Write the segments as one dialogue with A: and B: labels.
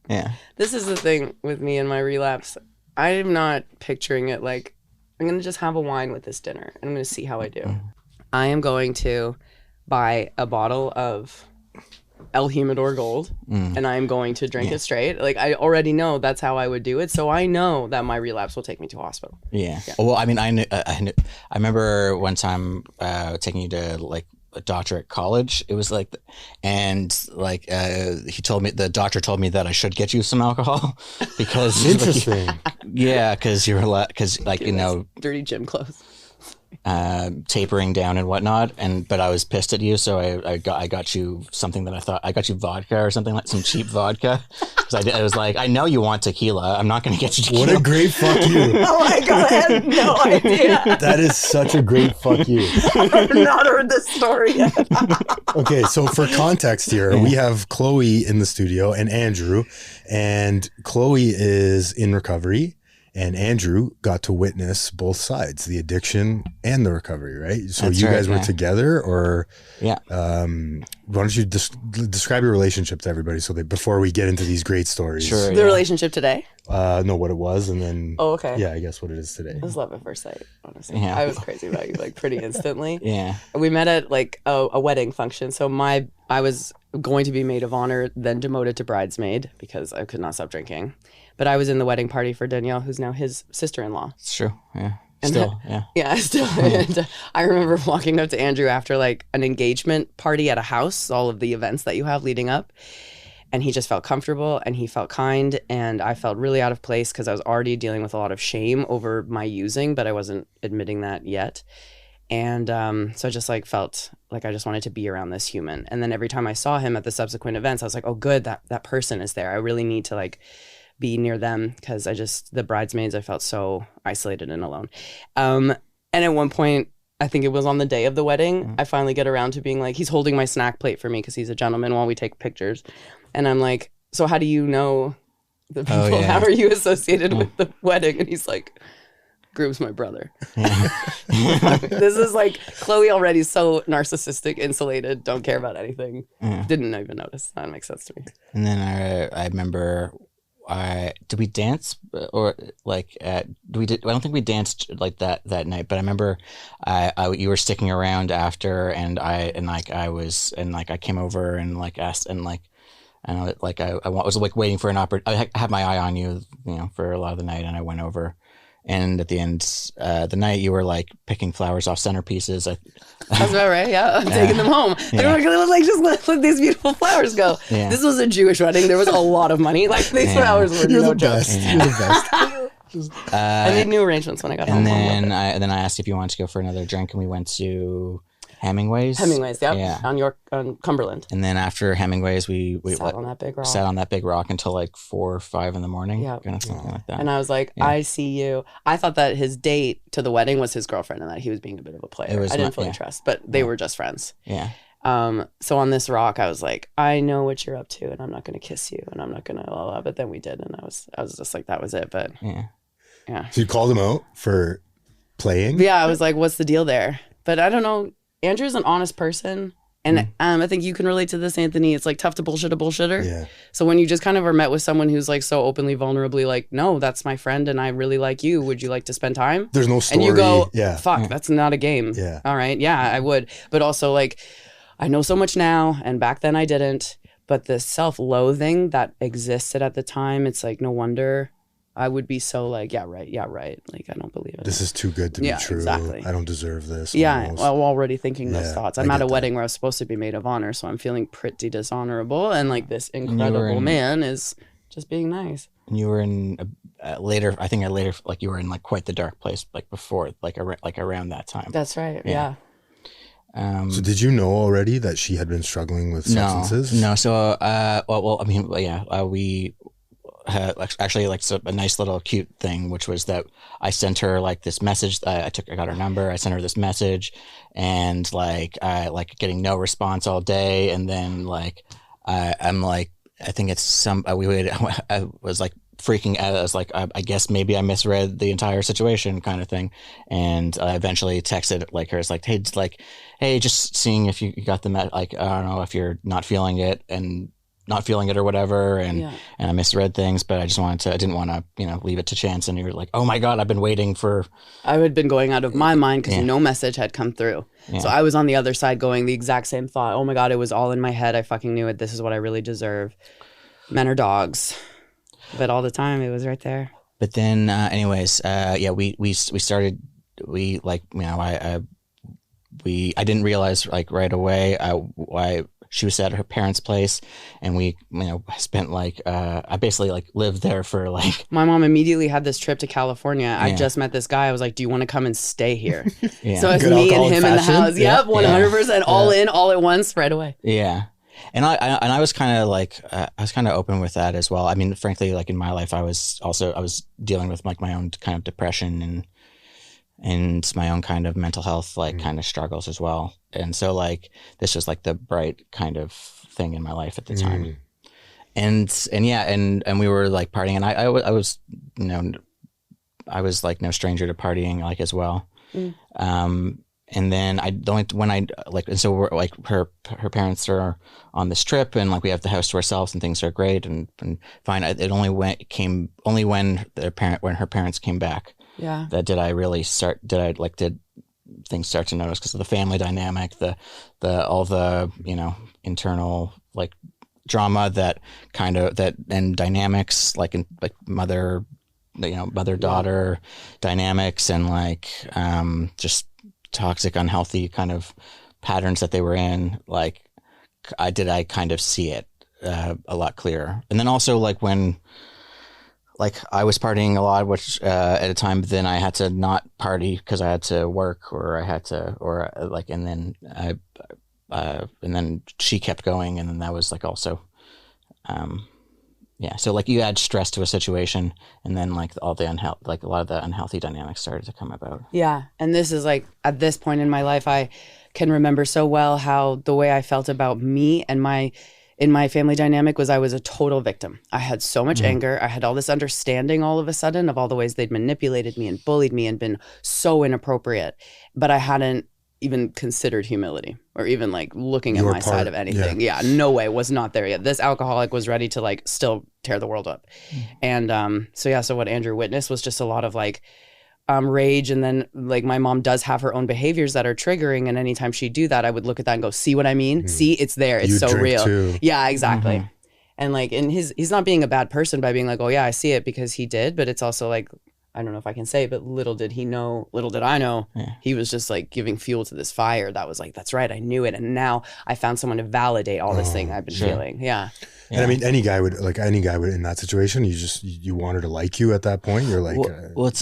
A: Yeah.
B: This is the thing with me and my relapse. I'm not picturing it like, I'm going to just have a wine with this dinner and I'm going to see how I do. I am going to buy a bottle of El Humidor Gold and I'm going to drink it straight. Like, I already know that's how I would do it. So I know that my relapse will take me to a hospital.
A: Yeah. Well, I mean, I remember one time taking you to like a doctor at college. It was like, and like the doctor told me that I should get you some alcohol because
C: Interesting.
A: because like you know,
B: dirty gym clothes.
A: tapering down and whatnot, but I was pissed at you, so I got you something that I got you vodka or something, like some cheap vodka. Because I was like, I know you want tequila. I'm not going to get you tequila.
C: What a great fuck you.
B: Oh my God, I had no idea.
C: That is such a great fuck you.
B: I've not heard this story yet.
C: Okay, so for context here, we have Chloe in the studio and Andrew, and Chloe is in recovery. And Andrew got to witness both sides, the addiction and the recovery, right? So
A: That's
C: you
A: right,
C: guys were
A: yeah.
C: together, or
A: Yeah.
C: why don't you describe your relationship to everybody so that before we get into these great stories?
A: Sure.
B: The relationship today?
C: No, what it was, and then
B: Oh, okay.
C: yeah, I guess what it is today.
B: It was love at first sight, honestly.
A: Yeah.
B: I was crazy about you like pretty instantly.
A: Yeah.
B: We met at like a wedding function. So I was going to be maid of honor, then demoted to bridesmaid because I could not stop drinking. But I was in the wedding party for Danielle, who's now his sister-in-law.
A: It's true. Yeah.
B: And
A: Still. Yeah.
B: Yeah, still. And I remember walking up to Andrew after like an engagement party at a house, all of the events that you have leading up. And he just felt comfortable and he felt kind. And I felt really out of place because I was already dealing with a lot of shame over my using, but I wasn't admitting that yet. And so I just like felt like I just wanted to be around this human. And then every time I saw him at the subsequent events, I was like, oh, good, that person is there. I really need to like be near them because the bridesmaids, I felt so isolated and alone. And at one point, I think it was on the day of the wedding, I finally get around to being like, he's holding my snack plate for me because he's a gentleman while we take pictures. And I'm like, so how do you know the people?
A: Oh, yeah.
B: How are you associated with the wedding? And he's like, Groom's my brother. This is like Chloe already so narcissistic, insulated, don't care about anything. Didn't even notice. That makes sense to me.
A: And then I remember, did we dance or like I don't think we danced like that night, but I remember you were sticking around after, and I came over and like asked and like. And like I was like waiting for an opportunity. I had my eye on you, you know, for a lot of the night, and I went over. And at the end, the night you were like picking flowers off centerpieces.
B: That's about right. Yeah, I'm taking them home. They're like, just let these beautiful flowers go.
A: Yeah.
B: This was a Jewish wedding. There was a lot of money. Like these flowers were
C: You're
B: no
C: the
B: joke.
C: best. You're the best.
B: I made new arrangements when I got home.
A: And then I asked if you wanted to go for another drink, and we went to Hemingway's.
B: Yeah. On Cumberland.
A: And then after Hemingway's, we
B: Sat on that big rock.
A: Sat on that big rock until like 4 or 5 in the morning.
B: Yeah.
A: Kind of something like that.
B: And I was like, I see you. I thought that his date to the wedding was his girlfriend and that he was being a bit of a player. I didn't fully trust, but they were just friends.
A: Yeah.
B: So on this rock, I was like, I know what you're up to, and I'm not going to kiss you, and I'm not going to blah, blah. But then we did, and I was just like, that was it. But yeah.
C: So you called him out for playing?
B: Yeah, I was like, what's the deal there? But I don't know. Andrew's an honest person. And I think you can relate to this, Anthony. It's like tough to bullshit a bullshitter.
C: Yeah.
B: So when you just kind of are met with someone who's like so openly, vulnerably like, no, that's my friend and I really like you. Would you like to spend time?
C: There's no story.
B: And you go,
C: yeah.
B: fuck, that's not a game.
C: Yeah.
B: All right. Yeah, I would. But also like, I know so much now and back then I didn't. But the self-loathing that existed at the time, it's like, no wonder I would be so like, yeah, right. Like, I don't believe it.
C: This is too good to be true.
B: Exactly.
C: I don't deserve this.
B: Yeah,
C: almost.
B: well, already thinking those thoughts. I'm
C: I
B: at
C: get
B: a
C: that.
B: wedding where I was supposed to be maid of honor, so I'm feeling pretty dishonorable, and like this incredible man is just being nice.
A: You were in later. I think like you were in like quite the dark place, like before, like around that time.
B: That's right. Yeah.
C: So did you know already that she had been struggling with substances?
A: No. So, well, I mean, yeah, we had actually like a nice little cute thing, which was that I sent her like this message. I got her number. I sent her this message, and like getting no response all day, and then like I'm like, I think it's I was like freaking out. I was like, I guess maybe I misread the entire situation, kind of thing. And I eventually texted like her. It's like, hey, just seeing if you got the like, I don't know if you're not feeling it, and not feeling it or whatever, and
B: Yeah.
A: I misread things, but I didn't want to, leave it to chance. And you're like, oh my God, I've been waiting for.
B: I had been going out of my mind because
A: Yeah.
B: no message had come through.
A: Yeah.
B: So I was on the other side going the exact same thought. Oh my God, it was all in my head. I fucking knew it. This is what I really deserve. Men are dogs. But all the time it was right there.
A: But then, anyways, we started, I didn't realize like right away, why she was at her parents' place, and we, spent I basically like lived there for like.
B: My mom immediately had this trip to California. I
A: Yeah.
B: just met this guy. I was like, do you want to come and stay here?
A: Yeah.
B: So it's
C: Good
B: me and
C: alcoholic
B: him in the
C: fashion.
B: house.
C: Yeah.
B: Yep, 100%. All in, all at once, right away.
A: Yeah. And I was kind of like, I was kind of open with that as well. I mean, frankly, like in my life, I was dealing with like my own kind of depression and my own kind of mental health, like kind of struggles as well. And so like, this was like the bright kind of thing in my life at the time. And we were like partying, and I was, I was like no stranger to partying like as well. And then so we're like her parents are on this trip, and like we have the house to ourselves and things are great and fine. It only when her parents came back.
B: Yeah.
A: That did things start to notice, because of the family dynamic, all the internal like drama and dynamics, like in like mother daughter dynamics, and like just toxic, unhealthy kind of patterns that they were in. Like I kind of see it a lot clearer. And then also like when like I was partying a lot, which at a time then I had to not party because I had to work, and then she kept going, and then that was like also so like you add stress to a situation, and then like all the a lot of the unhealthy dynamics started to come about.
B: Yeah. And this is like, at this point in my life, I can remember so well how the way I felt about me and in my family dynamic was I was a total victim. I had so much anger. I had all this understanding all of a sudden of all the ways they'd manipulated me and bullied me and been so inappropriate. But I hadn't even considered humility or even like looking at my side of anything. Yeah, no way, was not there yet. This alcoholic was ready to like still tear the world up. And so what Andrew witnessed was just a lot of like rage. And then like my mom does have her own behaviors that are triggering. And anytime she'd do that, I would look at that and go, see what I mean? See, it's there. It's
C: You
B: so
C: drink
B: real.
C: too.
B: Yeah, exactly. And like he's not being a bad person by being like, oh yeah, I see it because he did. But it's also like, I don't know if I can say, but little did I know, he was just like giving fuel to this fire. That was like, that's right, I knew it. And now I found someone to validate all this thing I've been feeling. Yeah.
C: And I mean, any guy would in that situation, you want her to like you at that point. You're like,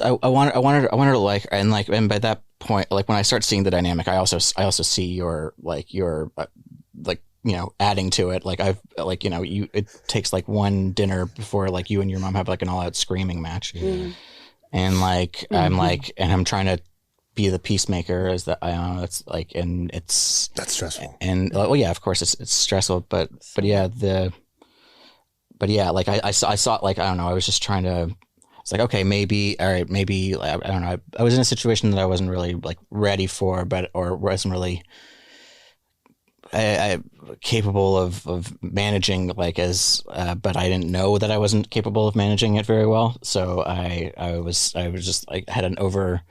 A: I want her to like, and by that point, like when I start seeing the dynamic, I also see your adding to it. Like it takes like one dinner before like you and your mom have like an all out screaming match. And like, I'm trying to be the peacemaker, as that I don't know. It's like, and that's
C: stressful.
A: And well, yeah, of course it's stressful, but yeah, like I saw like, I don't know. I was just trying to, it's like, okay, maybe, all right, maybe, I don't know. I was in a situation that I wasn't really like ready for, or wasn't really I capable of managing, like but I didn't know that I wasn't capable of managing it very well. So I was just like had an over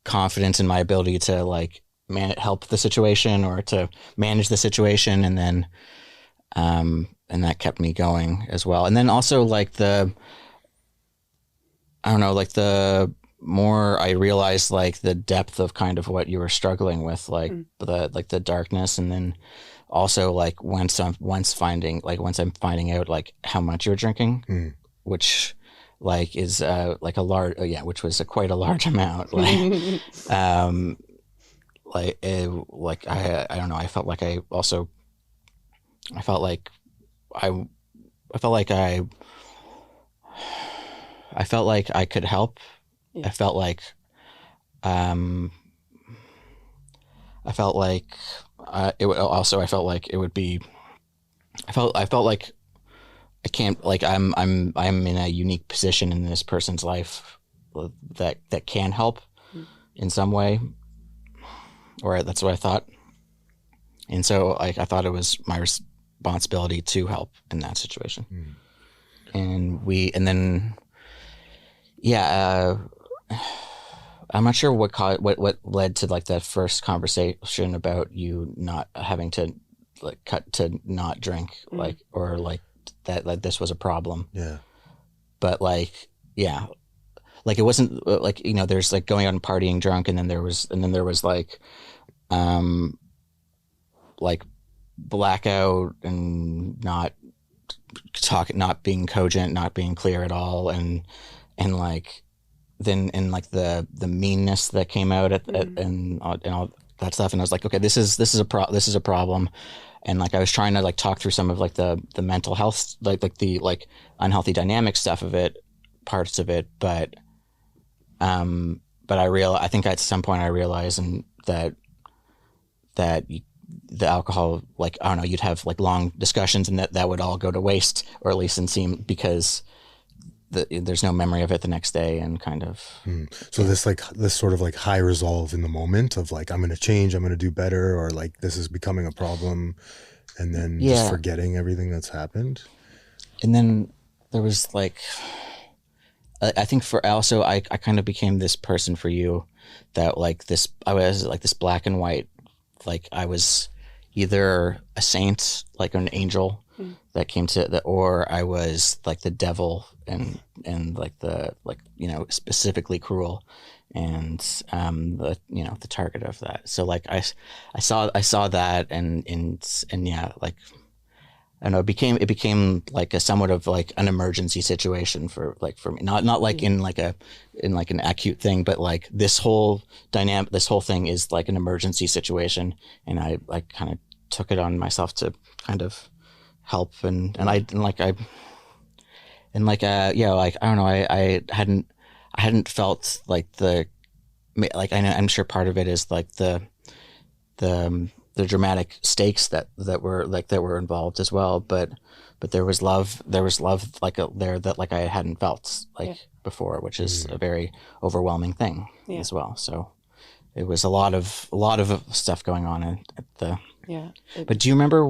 A: confidence in my ability to like help the situation or to manage the situation, and then and that kept me going as well. And then also like the more I realized like the depth of kind of what you were struggling with, like the darkness, and then also like once I'm finding out like how much you're drinking, which like is like a large which was quite a large amount, like I don't know, I felt like I could help. Yeah. I felt like it would be. I felt like I can't, like I'm in a unique position in this person's life that can help in some way, or that's what I thought. And so like I thought it was responsibility to help in that situation. And then I'm not sure what led to like that first conversation about you not having to like cut to not drink, like, or like that, like this was a problem.
C: Yeah.
A: But like, yeah, like it wasn't like, you know, there's like going out and partying drunk, and then there was like blackout and not talking, not being cogent, not being clear at all, and like then and like the meanness that came out and all that stuff. And I was like, okay, this is a problem. And like I was trying to like talk through some of like the mental health, like the like unhealthy dynamic stuff of it, parts of it, but I think at some point I realized that the alcohol, like, I don't know, you'd have like long discussions and that would all go to waste, or at least seem, because there's no memory of it the next day, and kind of.
C: So this sort of like high resolve in the moment of like, I'm going to change, I'm going to do better, or like this is becoming a problem, and then just forgetting everything that's happened. And
A: then there was like, I think for also, I kind of became this person for you that like this, I was like this black and white, like I was either a saint, like an angel that came to the, or I was like the devil and like the, like, you know, specifically cruel, and the, you know, the target of that. So like I saw that and yeah, like, I don't know, it became like a somewhat of like an emergency situation for me, not like in like an acute thing, but like this whole thing is like an emergency situation, and I like kind of took it on myself to kind of help, and I don't know, I hadn't felt like I'm sure part of it is like the dramatic stakes that were involved as well, but there was love like there that like I hadn't felt like before, which is a very overwhelming thing as well. So it was a lot of stuff going on at the. But do you remember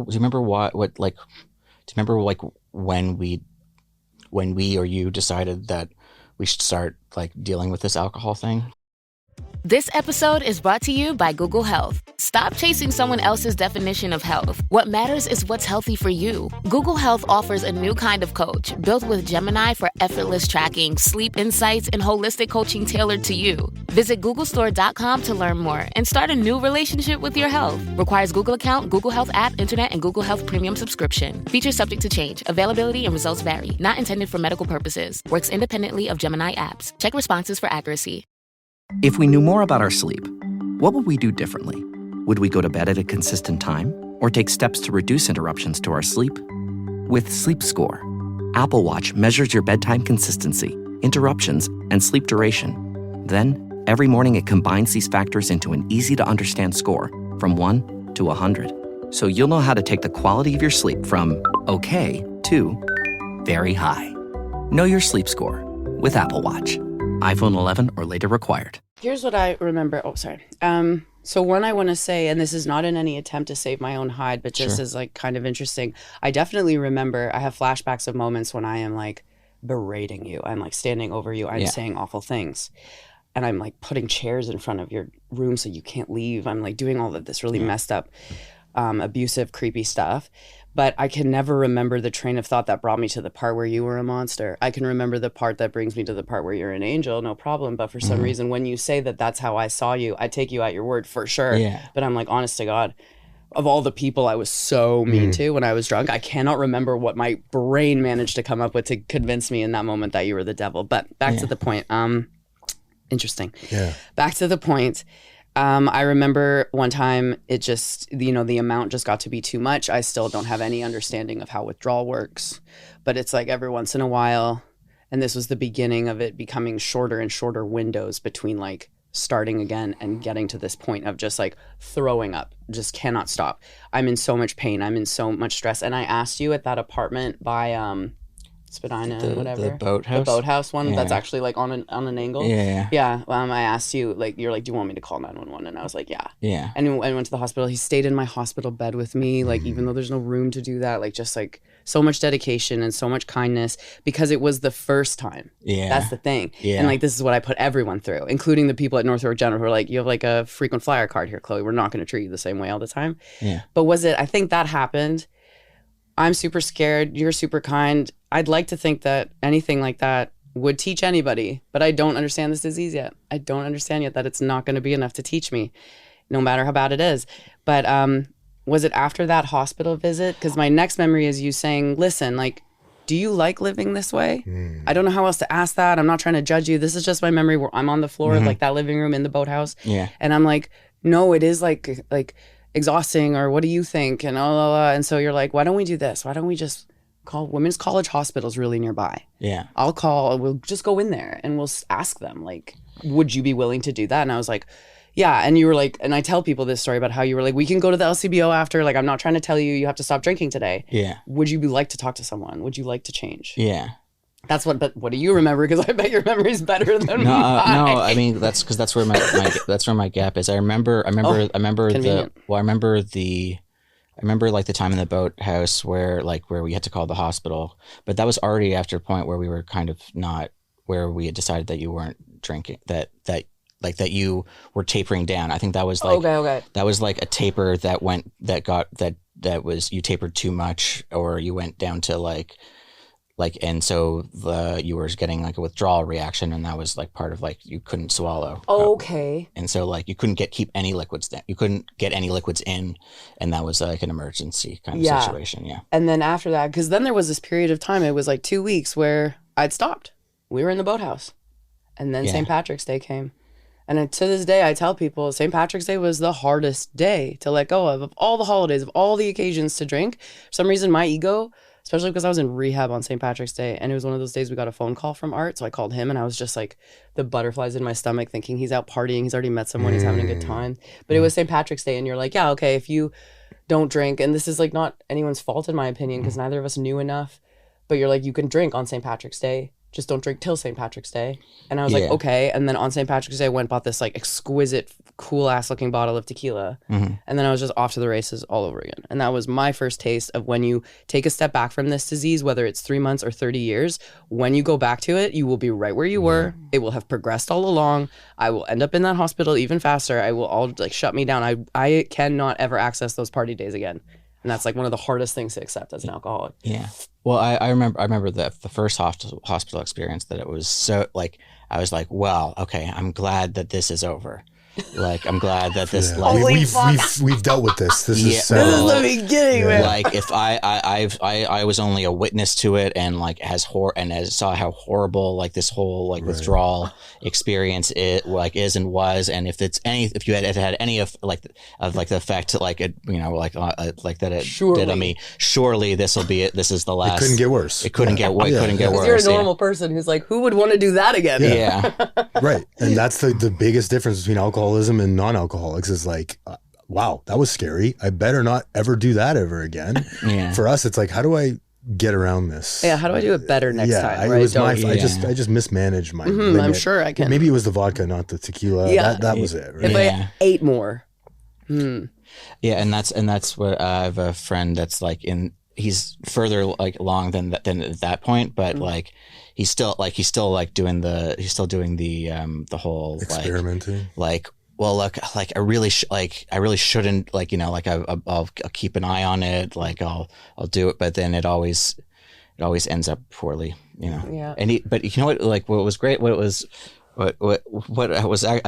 A: when we or you decided that we should start like dealing with this alcohol thing?
D: This episode is brought to you by Google Health. Stop chasing someone else's definition of health. What matters is what's healthy for you. Google Health offers a new kind of coach built with Gemini for effortless tracking, sleep insights, and holistic coaching tailored to you. Visit googlestore.com to learn more and start a new relationship with your health. Requires Google account, Google Health app, internet, and Google Health Premium subscription. Features subject to change. Availability and results vary. Not intended for medical purposes. Works independently of Gemini apps. Check responses for accuracy.
E: If we knew more about our sleep, what would we do differently? Would we go to bed at a consistent time or take steps to reduce interruptions to our sleep? With Sleep Score, Apple Watch measures your bedtime consistency, interruptions, and sleep duration. Then, every morning it combines these factors into an easy-to-understand score from 1 to 100. So you'll know how to take the quality of your sleep from okay to very high. Know your sleep score with Apple Watch. iPhone 11 or later required.
B: Here's what I remember. Oh, sorry. So one, I want to say, and this is not in any attempt to save my own hide, but just as like kind of interesting. I definitely remember, I have flashbacks of moments when I am like berating you. I'm like standing over you. I'm saying awful things. And I'm like putting chairs in front of your room so you can't leave. I'm like doing all of this really messed up, abusive, creepy stuff. But I can never remember the train of thought that brought me to the part where you were a monster. I can remember the part that brings me to the part where you're an angel, no problem. But for some reason, when you say that that's how I saw you, I take you at your word for sure. Yeah. But I'm like, honest to God, of all the people I was so mean to when I was drunk, I cannot remember what my brain managed to come up with to convince me in that moment that you were the devil. But back to the point. Interesting. Yeah. Back to the point. I remember one time it just, you know, the amount just got to be too much. I still don't have any understanding of how withdrawal works, but it's like every once in a while, and this was the beginning of it becoming shorter and shorter windows between like starting again and getting to this point of just like throwing up, just cannot stop. I'm in so much pain. I'm in so much stress. And I asked you at that apartment by Spadina and whatever.
A: The boathouse?
B: The boathouse one
A: Yeah.
B: that's actually like on an angle.
A: Yeah.
B: Yeah. I asked you, like, you're like, do you want me to call 911? And I was like, yeah.
A: Yeah.
B: And I went to the hospital. He stayed in my hospital bed with me, like, even though there's no room to do that, like, just like so much dedication and so much kindness because it was the first time.
A: Yeah.
B: That's the thing.
A: Yeah.
B: And like, this is what I put everyone through, including the people at North York General who are like, you have like a frequent flyer card here, Chloe. We're not going to treat you the same way all the time.
A: Yeah.
B: But I think that happened. I'm super scared. You're super kind. I'd like to think that anything like that would teach anybody, but I don't understand this disease yet. I don't understand yet that it's not going to be enough to teach me, no matter how bad it is. But was it after that hospital visit? Because my next memory is you saying, listen, like, do you like living this way? I don't know how else to ask that. I'm not trying to judge you. This is just my memory where I'm on the floor of like that living room in the boathouse.
A: Yeah.
B: And I'm like, no, it is like exhausting, or what do you think? And and so you're like, why don't we do this? Why don't we just call women's college hospitals really nearby?
A: Yeah.
B: We'll just go in there and we'll ask them, like, would you be willing to do that? And I was like, yeah. And you were like, and I tell people this story about how you were like, we can go to the LCBO after, like, I'm not trying to tell you have to stop drinking today.
A: Yeah.
B: Would you like to talk to someone? Would you like to change?
A: Yeah.
B: But what do you remember? Because I bet your memory is better than mine.
A: No, I mean that's where my gap is. I remember like the time in the boathouse where we had to call the hospital, but that was already after a point where we were kind of not where we had decided that you weren't drinking, that you were tapering down. I think that was like
B: okay.
A: That was like a taper that was you tapered too much, or you went down to and so you were getting like a withdrawal reaction, and that was like part of like you couldn't swallow.
B: Okay.
A: And so like you couldn't keep any liquids down. You couldn't get any liquids in, and that was like an emergency kind of situation. Yeah.
B: And then after that, because then there was this period of time, it was like 2 weeks where I'd stopped. We were in the boathouse, and then St. Patrick's Day came. And to this day, I tell people St. Patrick's Day was the hardest day to let go of all the holidays, of all the occasions to drink. For some reason, my ego, especially because I was in rehab on St. Patrick's Day, and it was one of those days we got a phone call from Art, so I called him, and I was just like the butterflies in my stomach thinking he's out partying, he's already met someone, he's having a good time. But it was St. Patrick's Day, and you're like, yeah, okay, if you don't drink, and this is like not anyone's fault in my opinion, because neither of us knew enough, but you're like, you can drink on St. Patrick's Day, just don't drink till St. Patrick's Day. And I was like, okay. And then on St. Patrick's Day, I went and bought this like exquisite, cool ass looking bottle of tequila. And then I was just off to the races all over again. And that was my first taste of when you take a step back from this disease, whether it's 3 months or 30 years, when you go back to it, you will be right where you were. It will have progressed all along. I will end up in that hospital even faster. I will all like shut me down. I cannot ever access those party days again. And that's like one of the hardest things to accept as an alcoholic.
A: Yeah. Well, I remember the first hospital experience, that it was so like, I was like, well, okay, I'm glad that this is over. Like, I'm glad that this
C: we've dealt with this. This is
B: This is the beginning, man.
A: Like, if I was only a witness to it, and like saw how horrible like this whole like withdrawal experience is and was, and if you had any of the effect like it that it did on me, surely this will be it. This is the last.
C: It couldn't get worse.
A: It couldn't get worse.
B: You're a normal person who's like, who would want to do that again?
A: Yeah.
C: Right. And that's the biggest difference between alcoholism and non-alcoholics is like, wow, that was scary. I better not ever do that ever again.
A: Yeah.
C: For us, it's like, how do I get around this?
B: Yeah, how do I do it better next time?
C: I just mismanaged my limit.
B: I'm sure I can.
C: Maybe it was the vodka, not the tequila.
B: Yeah.
C: That was it. Right?
B: If I ate more.
A: Yeah, and that's what I have a friend that's like he's further like along than at that point, but like he's still doing the whole
C: experimenting.
A: Like well, look, like I really shouldn't, like, you know, like I'll keep an eye on it, like I'll do it, but then it always ends up poorly, you know.
B: Yeah.
A: But you know what, like what was great, what was, I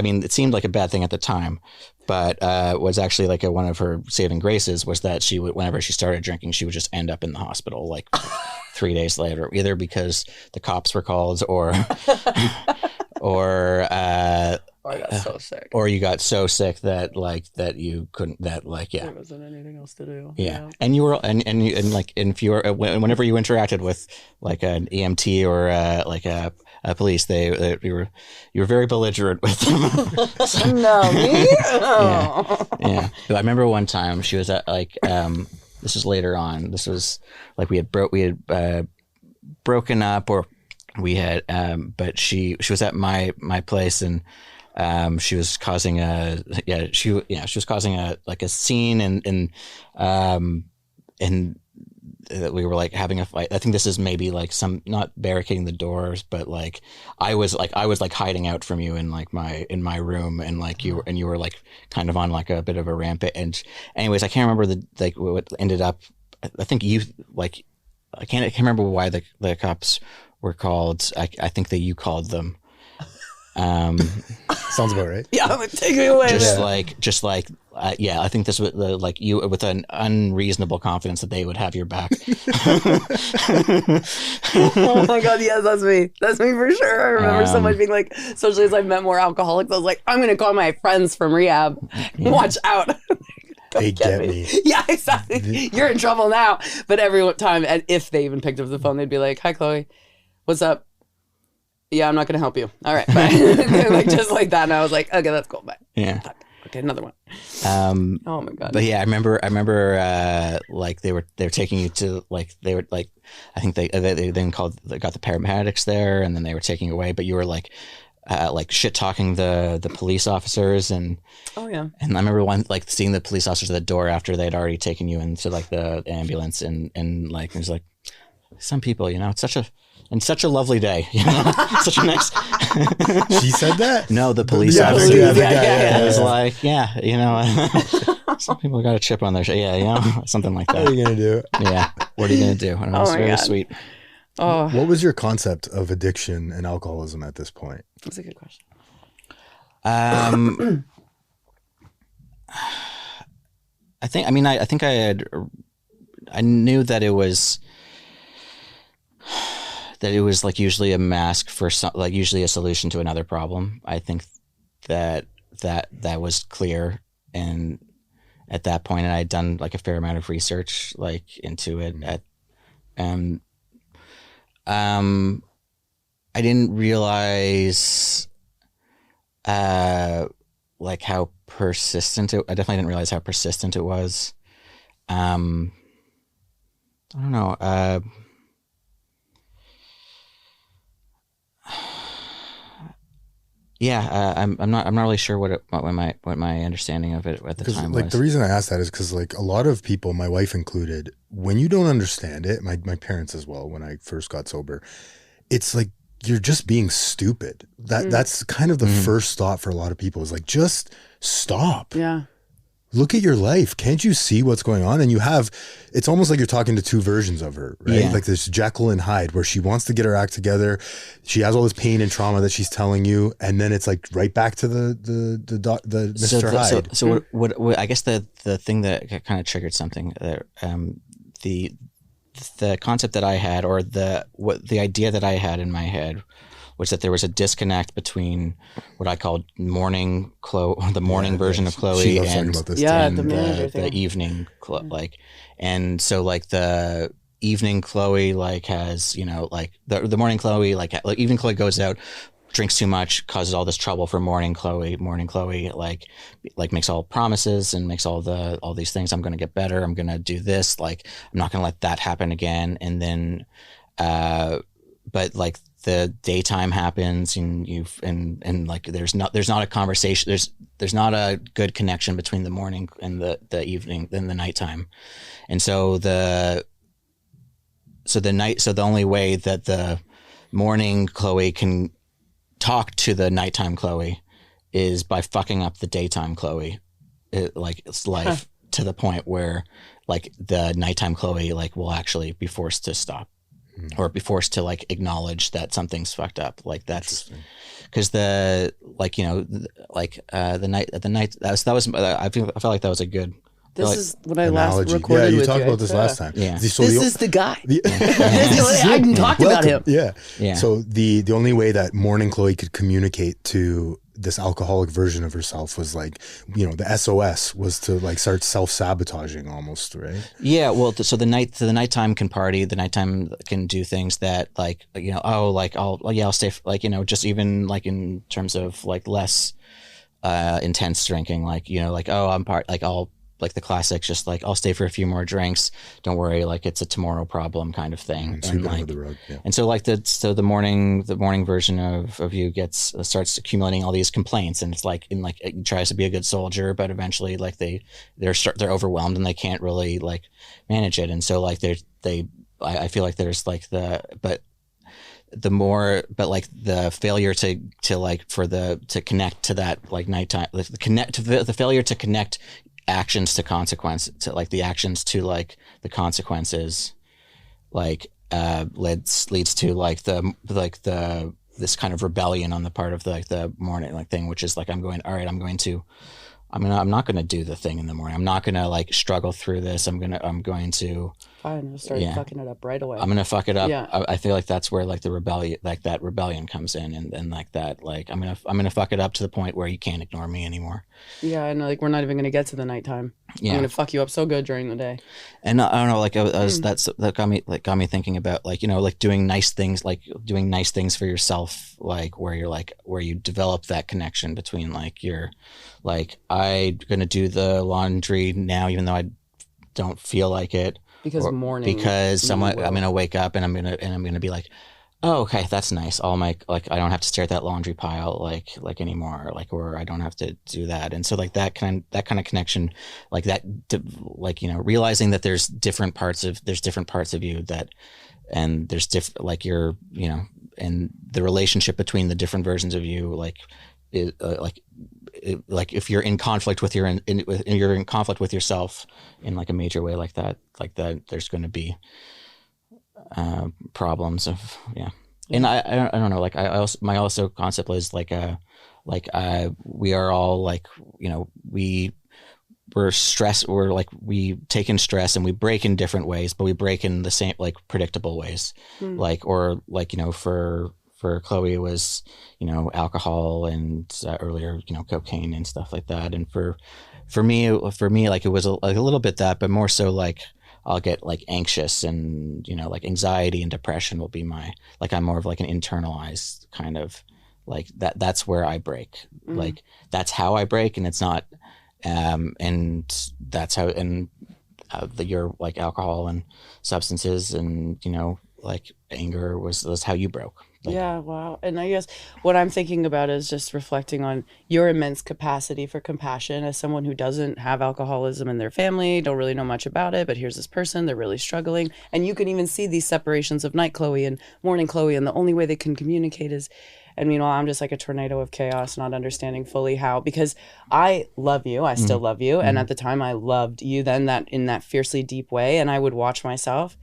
A: mean, it seemed like a bad thing at the time, but was actually like one of her saving graces was that she would, whenever she started drinking, she would just end up in the hospital like 3 days later, either because the cops were called or
B: I got so sick.
A: Or you got so sick that you couldn't, that like, yeah.
B: There wasn't anything else to do.
A: Yeah. And you were, and if you were, whenever you interacted with like an EMT or like a police, you were very belligerent with them.
B: So, no, me?
A: Oh. Yeah. I remember one time she was at like, this was later on. This was like we had broken up, or we had, but she was at my place, and she was causing she was causing a scene, and that we were like having a fight. I think this is maybe like not barricading the doors, but like I was hiding out from you in my room, and like you were like kind of on like a bit of a rampant. And anyways, I can't remember what ended up. I think you like I can't remember why the cops were called. I think that you called them.
C: Sounds about right.
B: Yeah, I'm like, take me away.
A: I think this was like you with an unreasonable confidence that they would have your back.
B: Oh my God, yes, that's me. That's me for sure. I remember so much being like, especially as I met more alcoholics, I was like, I'm going to call my friends from rehab. Watch out.
C: They get me.
B: Yeah, exactly. You're in trouble now. But every time, and if they even picked up the phone, they'd be like, hi, Chloe. What's up? Yeah, I'm not going to help you. All right, bye. Like just like that. And I was like, okay, that's cool. Bye.
A: Yeah.
B: Okay, another one. Oh my God.
A: But yeah, I remember like they were taking you to like they were like I think they then got the paramedics there, and then they were taking you away, but you were like shit talking the police officers, and
B: oh yeah.
A: And I remember seeing the police officers at the door after they'd already taken you into like the ambulance, and like it was like some people, it's such a lovely day, such a nice.
C: She said that?
A: No, the police officer. It was like, some people got a chip on their something like that.
C: What are you gonna do?
A: Yeah, what are you gonna do? And it was very sweet.
B: Oh,
C: what was your concept of addiction and alcoholism at this point?
B: that's a good question.
A: I knew that it was like usually a mask for usually a solution to another problem. I think that was clear, and at that point, I had done like a fair amount of research like into it. I didn't realize like how persistent I definitely didn't realize how persistent it was. I don't know. I'm not really sure what my understanding of it at the time was.
C: The reason I asked that is because like a lot of people, my wife included, when you don't understand it, my parents as well, when I first got sober, it's like you're just being stupid. That's kind of the first thought for a lot of people, is like, just stop.
B: Yeah.
C: Look at your life. Can't you see what's going on? And it's almost like you're talking to two versions of her, right?
A: Yeah.
C: Like this Jekyll and Hyde, where she wants to get her act together. She has all this pain and trauma that she's telling you. And then it's like right back to the Mr. Hyde.
A: So what I guess the thing that kind of triggered something there, the concept that I had, or the idea that I had in my head, was that there was a disconnect between what I called the morning version of Chloe, and the evening like, and so like the evening Chloe like has like the morning Chloe like evening Chloe goes out, drinks too much, causes all this trouble for morning Chloe. Morning Chloe like makes all promises and makes all these things. I'm going to get better. I'm going to do this. Like, I'm not going to let that happen again. And then, but like the daytime happens, and like there's not a conversation. There's not a good connection between the morning and the evening, then the nighttime. And so the only way that the morning Chloe can talk to the nighttime Chloe is by fucking up the daytime Chloe, it's life to the point where like the nighttime Chloe like will actually be forced to stop, or be forced to like acknowledge that something's fucked up. Like that's because the night that was I felt like that was a good.
B: This is what I
C: analogy.
B: last recorded with you.
C: Yeah, you talked about this last time.
A: Yeah.
B: This is the guy. I talked about him.
C: Yeah.
A: Yeah.
C: So the only way that morning Chloe could communicate to this alcoholic version of herself was like, the SOS was to like start self-sabotaging almost, right?
A: Yeah. Well, so the nighttime can party, the nighttime can do things that like, I'll stay, like, just even like in terms of like less intense drinking, like, I'm like the classic, just like, I'll stay for a few more drinks. Don't worry. Like it's a tomorrow problem kind of thing.
C: Sweep
A: And
C: it under
A: like,
C: the rug. Yeah.
A: and so like the morning version of you starts accumulating all these complaints, and it's like, it tries to be a good soldier, but eventually like they're overwhelmed and they can't really like manage it. And so like I feel like there's like but the failure to like to connect to that like nighttime, the failure to connect actions to consequence, to like the actions to like the consequences, like leads to like the this kind of rebellion on the part of the morning like thing, which is like, I'm not going to do the thing in the morning. I'm not going to like struggle through this. I'm going to
B: Fine, I'll start fucking it up right away.
A: I'm going to fuck it up.
B: Yeah.
A: I feel like that's where like the rebellion, like that rebellion comes in, and like that, like I'm going to fuck it up to the point where you can't ignore me anymore.
B: Yeah, and like we're not even going to get to the nighttime.
A: Yeah.
B: I'm going to fuck you up so good during the day.
A: And I don't know, like that got me thinking about like, like doing nice things for yourself, like where you develop that connection between like I'm going to do the laundry now, even though I don't feel like it.
B: Because
A: I'm gonna wake up and I'm gonna be like, oh, okay, that's nice. I'll make like, I don't have to stare at that laundry pile like anymore, like, or I don't have to do that. And so like that kind of connection, like that, like, realizing that there's different parts of you that, and there's different, like and the relationship between the different versions of you, like is like if you're in conflict with you're in conflict with yourself in like a major way like that, there's going to be problems of And I don't know, like my concept is like we are all like, we're stressed, we take in stress and we break in different ways, but we break in the same like predictable ways. For Chloe, it was, alcohol, and earlier, cocaine and stuff like that. And for me, like it was a little bit that, but more so like I'll get like anxious, and, like anxiety and depression will be I'm more of like an internalized kind of like that's where I break. Like that's how I break, and it's not, and that's how, and your like alcohol and substances and, like anger was how you broke.
B: Yeah, wow. And I guess what I'm thinking about is just reflecting on your immense capacity for compassion as someone who doesn't have alcoholism in their family, don't really know much about it, but here's this person, they're really struggling. And you can even see these separations of night Chloe and morning Chloe, and the only way they can communicate is, and meanwhile, I'm just like a tornado of chaos, not understanding fully how, because I love you, I still love you. And at the time I loved you then in that fiercely deep way. And I would watch myself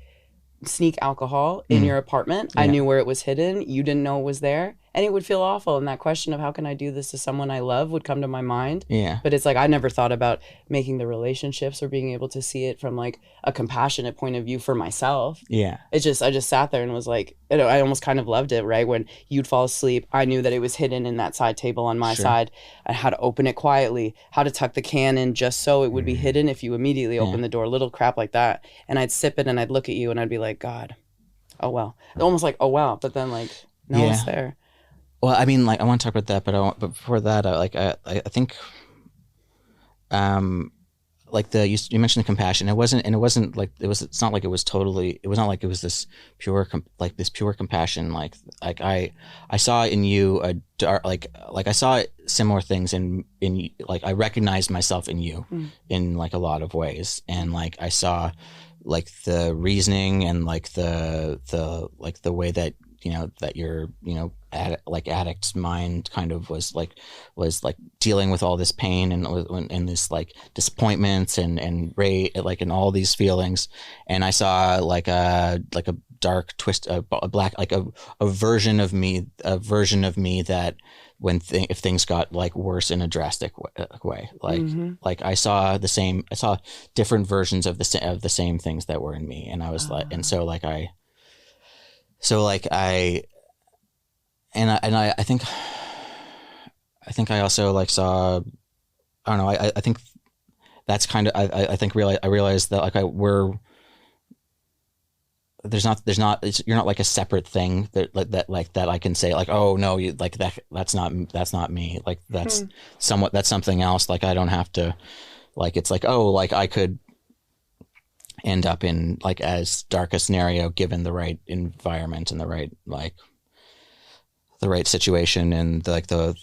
B: sneak alcohol in your apartment. I knew where it was hidden. You didn't know it was there. And it would feel awful. And that question of how can I do this to someone I love would come to my mind.
A: Yeah.
B: But it's like I never thought about making the relationships or being able to see it from like a compassionate point of view for myself.
A: Yeah.
B: I just sat there and was like, I almost kind of loved it, right? When you'd fall asleep, I knew that it was hidden in that side table on my side, and how to open it quietly, how to tuck the can in just so it would be hidden if you immediately open the door, little crap like that. And I'd sip it and I'd look at you and I'd be like, God, oh well. Almost like, oh wow. But then like, no one's there.
A: Well, I mean, like I want to talk about that, but before that, I think, like you mentioned the compassion. It's not like it was this pure compassion. Like I saw in you a dark, like I saw similar things in like I recognized myself in you in like a lot of ways, and like I saw like the reasoning and like the way that that your addict's mind kind of was dealing with all this pain and this like disappointments and like and all these feelings. And I saw like a dark twist, a black, like a version of me that if things got like worse in a drastic way, like I saw different versions of the same things that were in me. And I was I think I also like saw, I don't know, I think that's kind of, I realized that like you're not like a separate thing that I can say like, oh no, you like that's not me. Like that's that's something else. Like I don't have to like, it's like, oh, like I could end up in like as dark a scenario given the right environment and the right situation and like the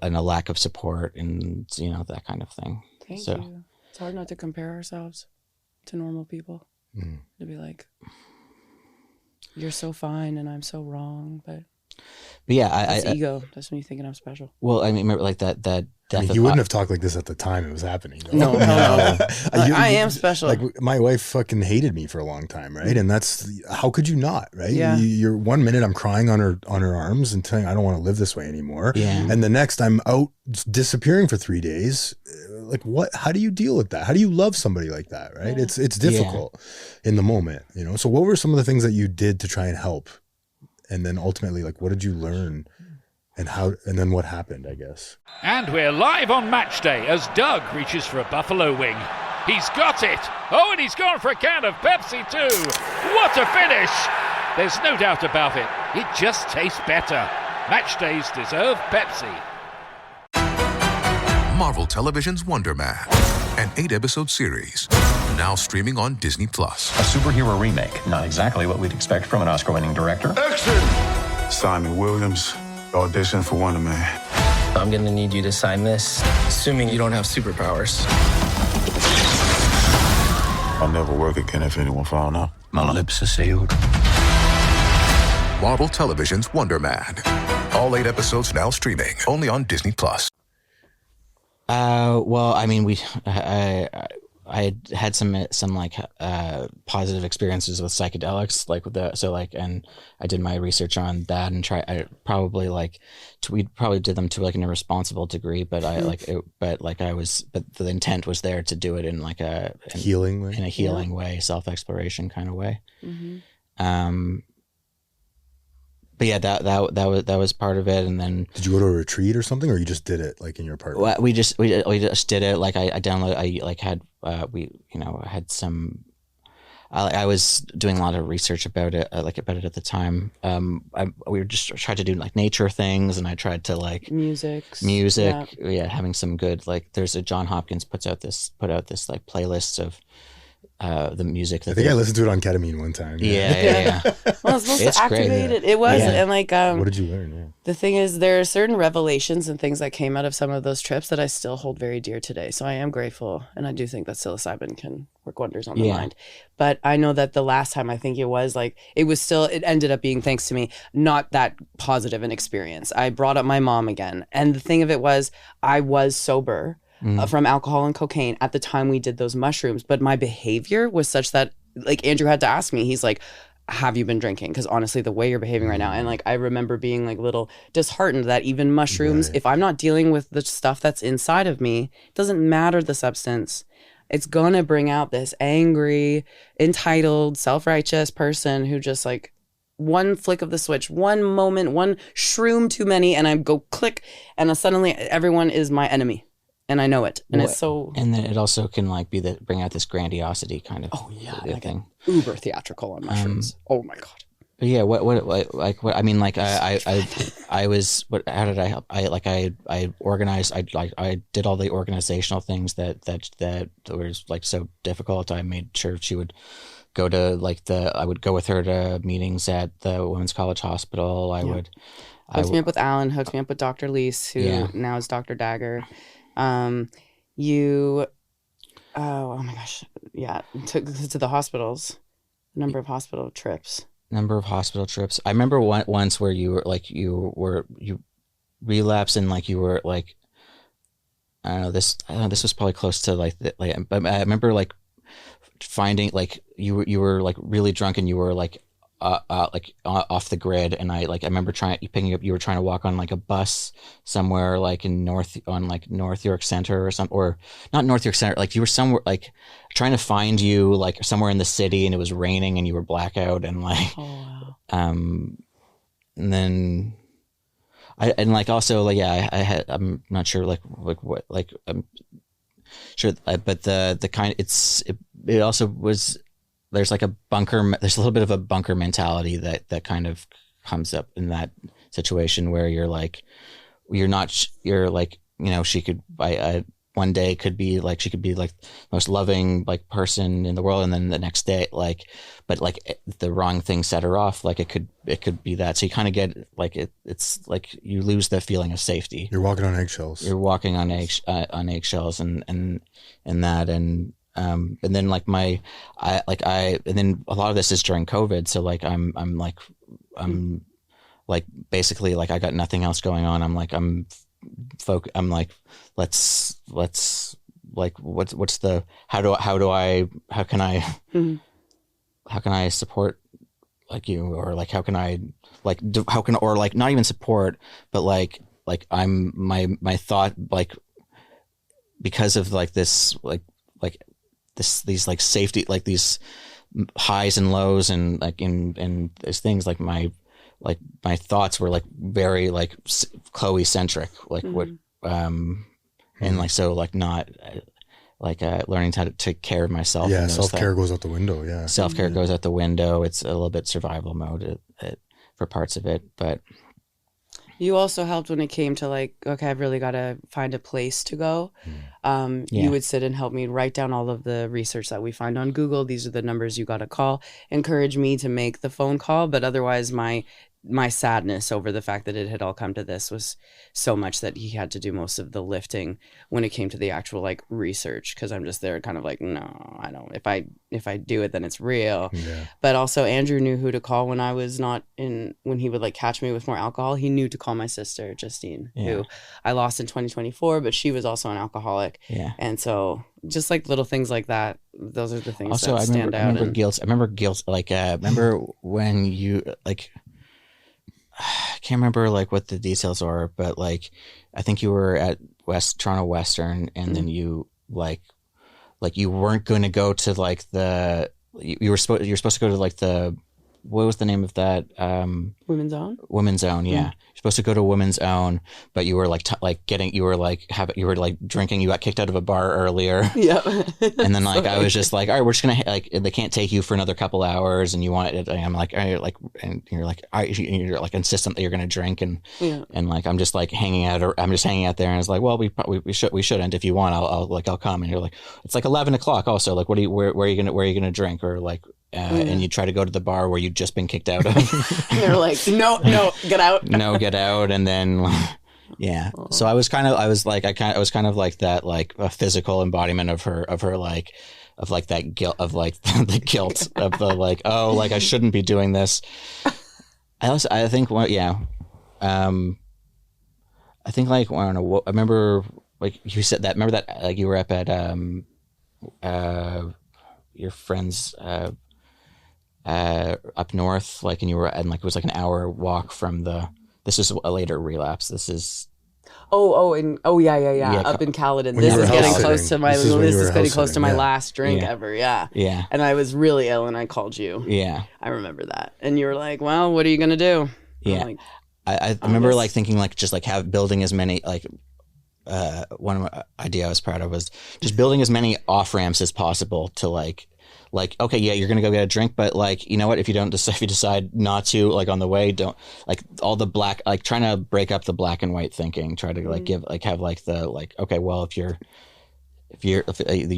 A: and a lack of support and that kind of thing.
B: Thank you. It's hard not to compare ourselves to normal people. To be like, you're so fine and I'm so wrong, but
A: yeah,
B: it's ego. That's when you're thinking I'm special.
A: Well, I mean, remember like that
C: I mean, you wouldn't have talked like this at the time it was happening.
B: No. I am special.
C: Like my wife fucking hated me for a long time, right? And that's, how could you not, right?
B: Yeah.
C: You're 1 minute I'm crying on her arms and telling I don't want to live this way anymore.
A: Yeah.
C: And the next I'm out disappearing for 3 days. Like what? How do you deal with that? How do you love somebody like that, right?
B: Yeah.
C: It's difficult in the moment, So what were some of the things that you did to try and help? And then ultimately, like, what did you learn? And then what happened, I guess.
F: And we're live on match day as Doug reaches for a buffalo wing. He's got it! Oh, and he's gone for a can of Pepsi too! What a finish! There's no doubt about it. It just tastes better. Match days deserve Pepsi.
G: Marvel Television's Wonder Man, an 8-episode series, now streaming on Disney+.
H: A superhero remake, not exactly what we'd expect from an Oscar-winning director.
I: Action! Simon Williams, audition for Wonder Man.
J: I'm gonna need you to sign this, assuming you don't have superpowers.
I: I'll never work again if anyone found out.
H: My lips are sealed.
G: Marvel Television's Wonder Man. All 8 episodes now streaming, only on Disney+.
A: Well, I mean, I had some like positive experiences with psychedelics, like and I did my research on that and we probably did them to like an irresponsible degree, but the intent was there to do it in like a
C: healing
A: way, self-exploration kind of way.
C: Mm-hmm.
A: But yeah, that was part of it. And then
C: did you go to a retreat or something, or you just did it like in your apartment?
A: Well, we just did it. Like I had some. I was doing a lot of research about it, at the time. We were just tried to do like nature things, and I tried to like music. Yeah, having some good like. There's a John Hopkins put out this like playlist of. The music.
C: I think I listened to it on ketamine one time.
A: Yeah.
B: Well, it's supposed to activate it. It was, and like,
C: what did you learn? Yeah.
B: The thing is, there are certain revelations and things that came out of some of those trips that I still hold very dear today. So I am grateful, and I do think that psilocybin can work wonders on the mind. But I know that the last time, I think it was like it ended up being, thanks to me, not that positive an experience. I brought up my mom again, and the thing of it was, I was sober. From alcohol and cocaine at the time we did those mushrooms. But my behavior was such that like Andrew had to ask me, he's like, have you been drinking? Because honestly, the way you're behaving right now. And like, I remember being like little disheartened that even mushrooms, if I'm not dealing with the stuff that's inside of me, it doesn't matter the substance. It's gonna bring out this angry, entitled, self-righteous person who just like one flick of the switch, one moment, one shroom too many, and I go click, and suddenly everyone is my enemy. And I know it, and it's so. And
A: then it also can like bring out this grandiosity kind of.
B: Oh yeah, like
A: thing.
B: Uber theatrical on mushrooms. Oh my god.
A: But yeah, what I mean, like I was how did I help? I organized. I did all the organizational things that was like so difficult. I made sure she would go to I would go with her to meetings at the Women's College Hospital.
B: Hooked me up with Alan. Hooked me up with Dr. Leese, who now is Dr. Dagger. Oh my gosh, took to the hospitals, number of hospital trips.
A: I remember once where you relapsed and like you were like, I don't know, this was probably close to but I remember like finding like you were like really drunk and you were like off the grid, and I remember picking up. You were trying to walk on like a bus somewhere like in North York Center or something, or not North York Center. Like you were somewhere like trying to find you like somewhere in the city, and it was raining, and you were blackout, and like, and then I I'm not sure I'm sure, but the kind it also was. There's like there's a little bit of a bunker mentality that kind of comes up in that situation where you're like, she could, one day could be like, she could be like the most loving like person in the world. And then the next day, like, but like the wrong thing set her off. Like it could be that. So you kind of get like, it's like you lose the feeling of safety.
C: You're walking on eggshells.
A: You're walking on eggshells and that. And then like and then a lot of this is during COVID. So like, I'm like, basically like I got nothing else going on. I'm like, I'm like, let's like, what's the, how can I support like you, or like, how can I like, or like not even support, but like I'm my thought, like, because of like this, like these like safety, like these highs and lows and like in these things, like my thoughts were like very like Chloe centric, like what, and like, so like not like learning how to take care of myself.
C: Yeah, self-care goes out the window. Yeah,
A: self-care goes out the window. It's a little bit survival mode for parts of it, but
B: you also helped when it came to like, okay, I've really got to find a place to go. You would sit and help me write down all of the research that we find on Google. These are the numbers you got to call. Encourage me to make the phone call, but otherwise my sadness over the fact that it had all come to this was so much that he had to do most of the lifting when it came to the actual like research, because I'm just there kind of like, no, I don't, if I do it, then it's real. But also Andrew knew who to call when I was not in, when he would like catch me with more alcohol. He knew to call my sister Justine, who I lost in 2024, but she was also an alcoholic. And so just like little things like that, those are the things
A: also,
B: that stand out.
A: I remember guilt like remember when you like, I can't remember like what the details are, but like I think you were at Toronto Western, and then you like you weren't going to go to like you're supposed to go to like the, what was the name of that?
B: Women's Own.
A: Women's Own, yeah. You're supposed to go to Women's Own, but you were like you were like drinking. You got kicked out of a bar earlier.
B: Yeah.
A: And then like I was just like, all right, we're just gonna like, they can't take you for another couple hours, and you want it. I'm like, all right, like, and you're like, all right, you're like insistent that you're gonna drink, and like I'm just like hanging out, or I'm just hanging out there, and it's like, well, we shouldn't. If you want, I'll come. And you're like, it's like 11 o'clock. Also, like, where are you gonna drink, or like. And you try to go to the bar where you'd just been kicked out of.
B: And they're like, no, get out.
A: No, get out. And then, yeah. So I was kind of like that, like a physical embodiment of her like, of like that guilt, of like the guilt of the like, oh, like I shouldn't be doing this. I think, well, yeah. I think like, I don't know. I remember like you said that, remember that like you were up at, your friend's, up north, like, and you were, and like it was like an hour walk from this is a later relapse. This is
B: yeah, up in Caledon. This is getting close to my my last drink ever. Yeah. And I was really ill, and I called you. I remember that, and you were like, "Well, what are you gonna do?"
A: Like, I remember like thinking like just like building as many like. One idea I was proud of was just building as many off ramps as possible to like, okay, yeah, you're gonna go get a drink, but like, you know what, if you decide not to, like on the way, don't, like all the black, like trying to break up the black and white thinking, try to like give, like have like the, like, okay, well, if you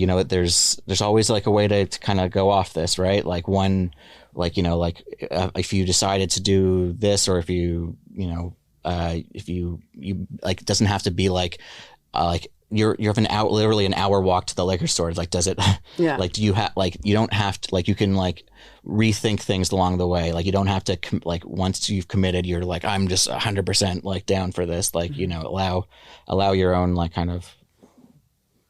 A: know, there's always like a way to kind of go off this, right? Like one, like, you know, like if you decided to do this, or if you know, if you like, it doesn't have to be like you have literally an hour walk to the liquor store. Like, does it, like, do you have, like, you don't have to, like, you can like rethink things along the way. Like, you don't have to like, once you've committed, you're like, I'm just 100% like down for this. Like, you know, allow your own like kind of,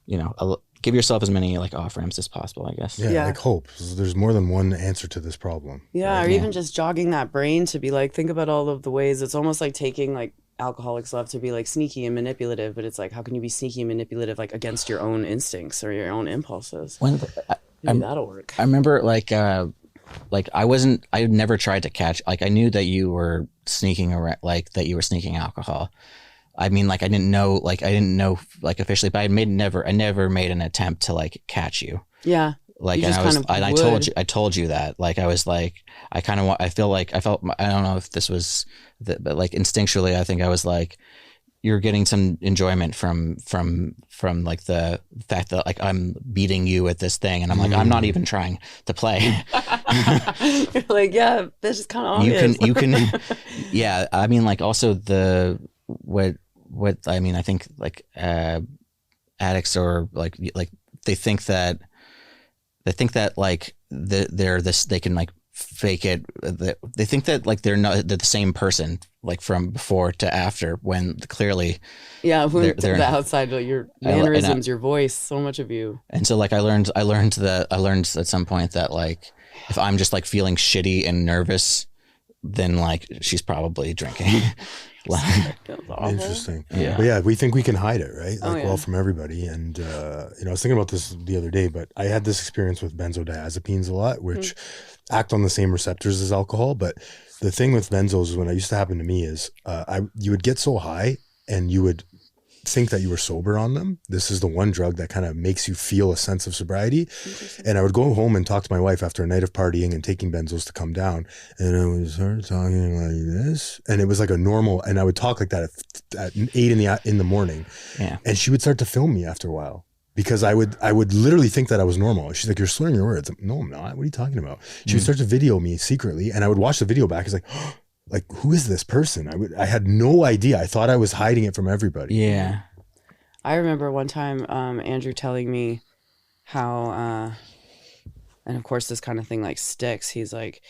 A: you know, give yourself as many like off ramps as possible, I guess.
C: Yeah, like hope. There's more than one answer to this problem.
B: Yeah, right? Or even just jogging that brain to be like, think about all of the ways. It's almost like taking like, alcoholics love to be like sneaky and manipulative, but it's like, how can you be sneaky and manipulative like against your own instincts or your own impulses? Maybe that'll work.
A: I remember like I never tried to catch, like I knew that you were sneaking around, like that you were sneaking alcohol. I mean, like I didn't know like officially, but I never made an attempt to like catch you.
B: Yeah.
A: Like, and I told you that, like, I was like, I felt, I don't know if this was, but like instinctually, I think I was like, you're getting some enjoyment from like the fact that like I'm beating you at this thing, and I'm like, I'm not even trying to play.
B: You're like, yeah, this is kind of obvious.
A: You can, yeah. I mean, like also what I mean, I think like addicts or like they think that like they're this, they can like fake it. They think that like they're the same person like from before to after, when clearly
B: when
A: they're
B: the outside, your mannerisms, your voice, so much of you.
A: And so like I learned at some point that like if I'm just like feeling shitty and nervous, then like she's probably drinking.
C: Interesting.
A: Yeah.
C: But yeah, we think we can hide it, right? Like,
B: yeah.
C: well, from everybody. And, I was thinking about this the other day, but I had this experience with benzodiazepines a lot, which act on the same receptors as alcohol. But the thing with benzos is when it used to happen to me is you would get so high and you would think that you were sober on them. This is the one drug that kind of makes you feel a sense of sobriety. And I would go home and talk to my wife after a night of partying and taking benzos to come down, and I would start talking like this, and it was like a normal, and I would talk like that at 8 in the morning, and she would start to film me after a while, because I would literally think that I was normal. She's like, you're slurring your words. No, I'm not. What are you talking about? She would start to video me secretly, and I would watch the video back. It's like, like, who is this person? I had no idea. I thought I was hiding it from everybody.
A: Yeah.
B: I remember one time Andrew telling me how, and of course this kind of thing like sticks. He's like,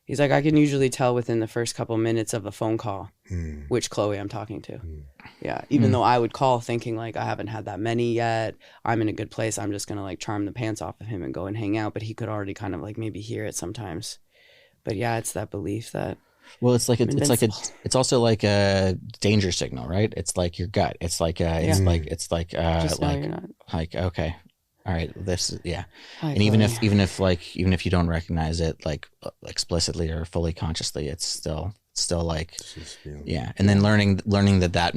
B: I can usually tell within the first couple minutes of a phone call which Chloe I'm talking to. Yeah. Even though I would call thinking like, I haven't had that many yet. I'm in a good place. I'm just going to like charm the pants off of him and go and hang out. But he could already kind of like maybe hear it sometimes. But yeah, it's that belief that.
A: Well, it's it's also like a danger signal, right? It's like your gut. It's like
B: Just know
A: like
B: you're not.
A: like okay, all right, this
B: Hi,
A: and even
B: Chloe.
A: if you don't recognize it like explicitly or fully consciously, it's still like and then learning that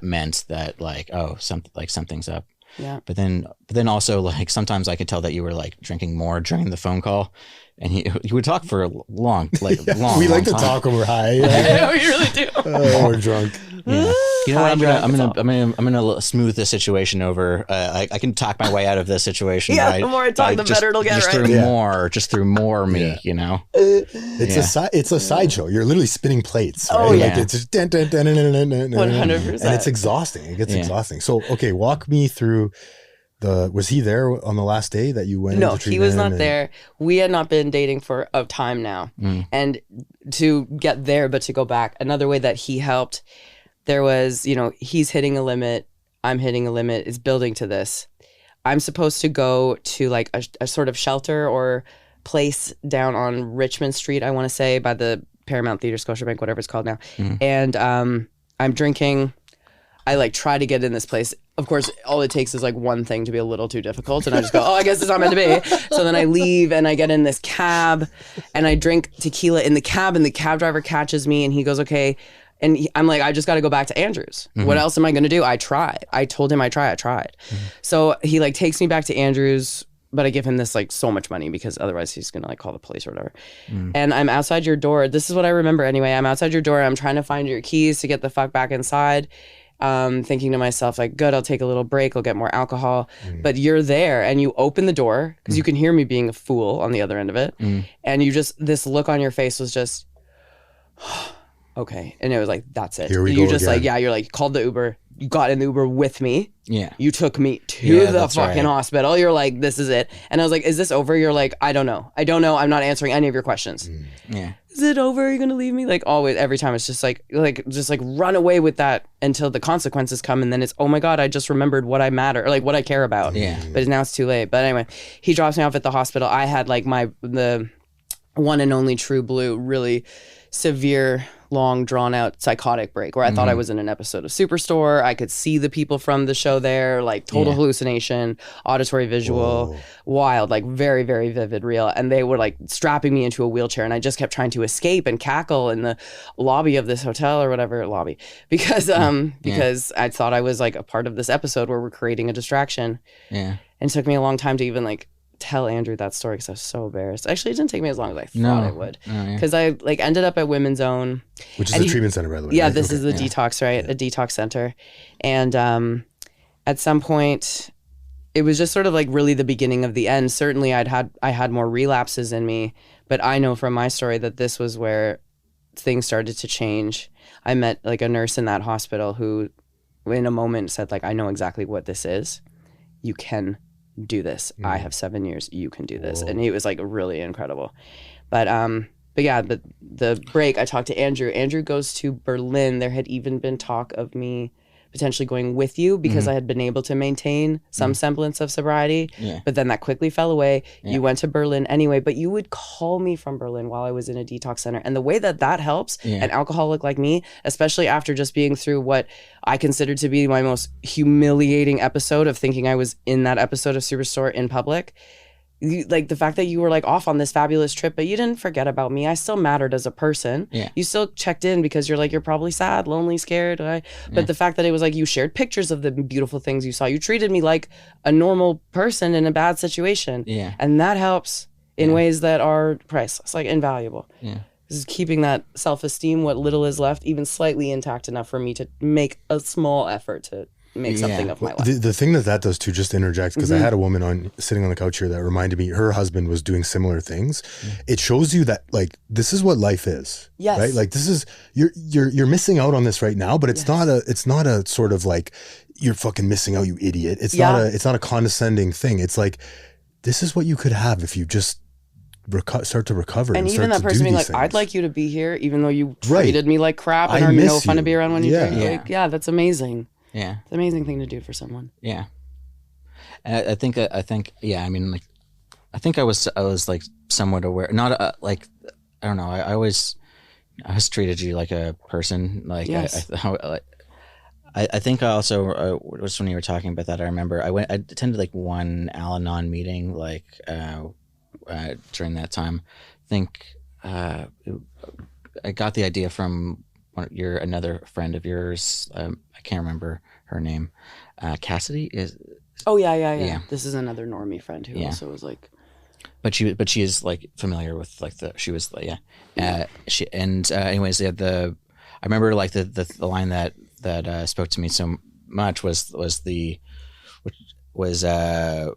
A: meant that like, oh, something's up.
B: Yeah.
A: But then also like sometimes I could tell that you were like drinking more during the phone call, and you would talk for a long, like long.
C: We like to
A: time.
C: talk when we're high.
B: I know, you really do.
C: We're drunk.
A: Yeah. You know what?
B: High
A: I'm gonna smooth this situation over. I can talk my way out of this situation.
B: Yeah,
A: right?
B: the more I talk, the better it'll get.
A: Just
B: Right?
A: through more me.
C: Yeah.
A: You know.
C: It's a sideshow. You're literally spinning plates. Right?
B: Oh yeah.
C: Like it's just 100%.
B: And
C: it's exhausting. It gets exhausting. So okay, walk me through. Was he there on the last day that you went?
B: No,
C: into
B: he was not
C: treatment
B: there. We had not been dating for a time now. And to get there, but to go back, another way that he helped, there was, he's hitting a limit, I'm hitting a limit, is building to this. I'm supposed to go to like a sort of shelter or place down on Richmond Street, I want to say, by the Paramount Theater, Scotiabank, whatever it's called now. And I'm drinking. I like try to get in this place. Of course, all it takes is like one thing to be a little too difficult. And I just go, oh, I guess it's not meant to be. So then I leave and I get in this cab and I drink tequila in the cab, and the cab driver catches me and he goes, okay. And I'm like, I just got to go back to Andrew's. What else am I going to do? I tried. I told him I tried. So he like takes me back to Andrew's, but I give him this like so much money because otherwise he's going to like call the police or whatever. And I'm outside your door. This is what I remember anyway. I'm outside your door. I'm trying to find your keys to get the fuck back inside. Thinking to myself, like, good, I'll take a little break, I'll get more alcohol. But you're there and you open the door because you can hear me being a fool on the other end of it. And you just, this look on your face was just, okay. And it was like, that's it.
C: Here we
B: you
C: go
B: just
C: again.
B: like, yeah, you're like, called the Uber, you got in the Uber with me.
A: Yeah.
B: You took me to the
A: that's
B: fucking
A: right.
B: hospital. You're like, this is it. And I was like, is this over? You're like, I don't know. I'm not answering any of your questions.
A: Yeah.
B: Is it over? Are you going to leave me? Like always, every time it's just like run away with that until the consequences come. And then it's, oh my God, I just remembered what I matter, or like what I care about.
A: Yeah.
B: But now it's too late. But anyway, he drops me off at the hospital. I had like the one and only true blue, really severe, long drawn out psychotic break where I thought I was in an episode of Superstore. I could see the people from the show there, like total hallucination, auditory, visual, wild, like very, very vivid, real. And they were like strapping me into a wheelchair, and I just kept trying to escape and cackle in the lobby of this hotel or whatever because I thought I was like a part of this episode where we're creating a distraction.
A: Yeah.
B: And it took me a long time to even like tell Andrew that story because I was so embarrassed. Actually, it didn't take me as long as I thought it would, because I like ended up at Women's Own,
C: which is a treatment center, by the way.
B: Yeah,
C: right?
B: this is the detox, right? A detox center, and at some point, it was just sort of like really the beginning of the end. Certainly, I had more relapses in me, but I know from my story that this was where things started to change. I met like a nurse in that hospital who, in a moment, said like, "I know exactly what this is. You can do this. I have 7 years. You can do this." And he was like really incredible. But yeah, the break, I talked to Andrew. Andrew goes to Berlin. There had even been talk of me potentially going with you because I had been able to maintain some semblance of sobriety. Yeah. But then that quickly fell away. Yeah. You went to Berlin anyway, but you would call me from Berlin while I was in a detox center. And the way that helps an alcoholic like me, especially after just being through what I considered to be my most humiliating episode of thinking I was in that episode of Superstore in public. Like the fact that you were like off on this fabulous trip, but you didn't forget about me. I still mattered as a person. Yeah. You still checked in because you're like, you're probably sad, lonely, scared. But the fact that it was like you shared pictures of the beautiful things you saw. You treated me like a normal person in a bad situation. Yeah. And that helps in ways that are priceless, like invaluable. Yeah. This is keeping that self-esteem, what little is left, even slightly intact enough for me to make a small effort to make something of my life.
C: The thing that does too, just to interject, because I had a woman sitting on the couch here that reminded me her husband was doing similar things. It shows you that like this is what life is. Yes. Right? Like this is you're missing out on this right now, but it's not a sort of like you're fucking missing out, you idiot. It's not a condescending thing. It's like this is what you could have if you just start to recover. And even that person being like, things.
B: I'd like you to be here, even though you treated me like crap and are no fun to be around when you drink. Like, that's amazing. Yeah, it's an amazing thing to do for someone. Yeah,
A: I think. I mean, like, I think I was like somewhat aware. Not like, I don't know. I always treated you like a person. Like, yes. I think I also was when you were talking about that. I remember I attended like one Al-Anon meeting like during that time. I think I got the idea from another friend of yours. I can't remember her name. Cassidy is.
B: Oh yeah. This is another normie friend who also was like.
A: But she is like familiar with like she was like she and anyways I remember like the line that spoke to me so much was I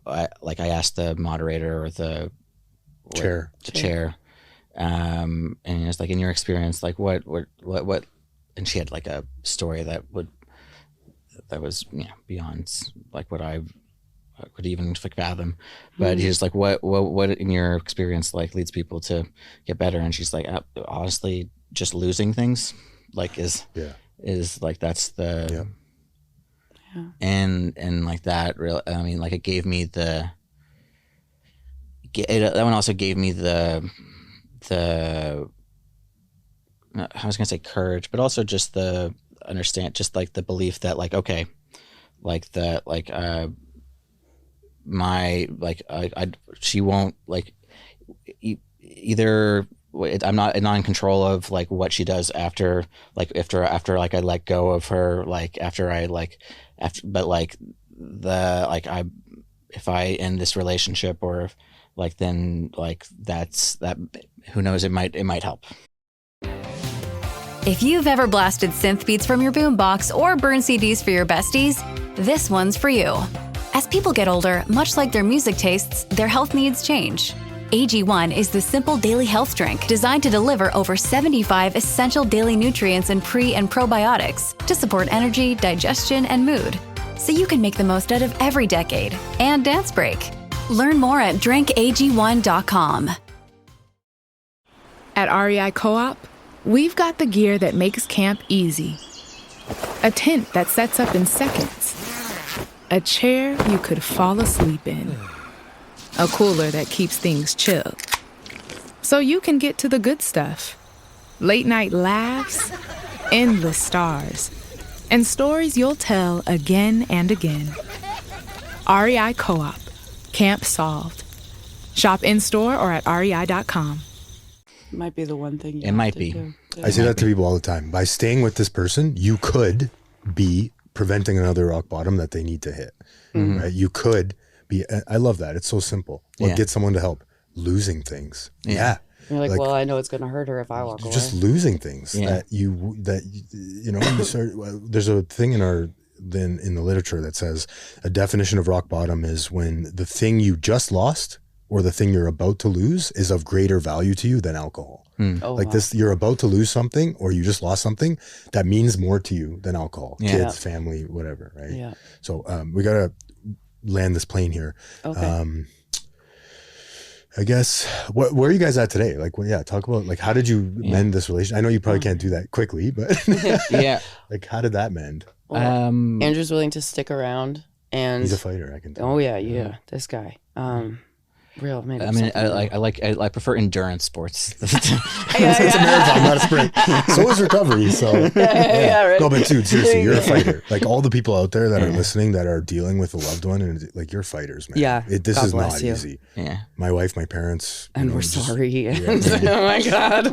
A: asked the moderator or the chair and it's like, in your experience, like what and she had like a story that was beyond like what I could even fathom, but he's like, what in your experience like leads people to get better? And she's like, honestly, just losing things like is like that's the and like that real. I mean, like it gave me that one also gave me the I was gonna say courage, but also just the understand, just like the belief that like, okay, like that, like she won't like either. I'm not in control of like what she does after like I let go of her, like but like if I end this relationship or like then like that who knows, it might help.
K: If you've ever blasted synth beats from your boombox or burned CDs for your besties, this one's for you. As people get older, much like their music tastes, their health needs change. AG1 is the simple daily health drink designed to deliver over 75 essential daily nutrients and pre- and probiotics to support energy, digestion, and mood, so you can make the most out of every decade and dance break. Learn more at drinkag1.com.
L: At REI Co-op, we've got the gear that makes camp easy. A tent that sets up in seconds. A chair you could fall asleep in. A cooler that keeps things chill. So you can get to the good stuff. Late night laughs, endless stars, and stories you'll tell again and again. REI Co-op. Camp solved. Shop in-store or at rei.com.
B: Might be the one thing
A: it might be.
B: Do.
C: I say that to people all the time. By staying with this person, you could be preventing another rock bottom that they need to hit. Mm-hmm. Right? You could I love that. It's so simple. What gets someone to help? Losing things. Yeah.
B: You're like, well, I know it's going to hurt her if I walk away.
C: Just losing things that you know, you start, there's a thing in the literature that says a definition of rock bottom is when the thing you just lost or the thing you're about to lose is of greater value to you than alcohol. This, you're about to lose something or you just lost something that means more to you than alcohol, kids, family, whatever. Right. Yeah. So, we got to land this plane here. Okay. I guess, where are you guys at today? Like, talk about, like, how did you mend this relationship? I know you probably can't do that quickly, but like, how did that mend?
B: Well, Andrew's willing to stick around, and
C: he's a fighter, I can tell.
B: Oh yeah, this guy. Real, maybe.
A: I mean, I prefer endurance sports.
C: It's a marathon, not a sprint. So is recovery. So right. No, but dude, seriously, you're a fighter. Like, all the people out there that are listening that are dealing with a loved one, and like, you're fighters, man. Yeah, this God is not easy. Yeah, my wife, my parents,
B: and we're sorry. Oh my God.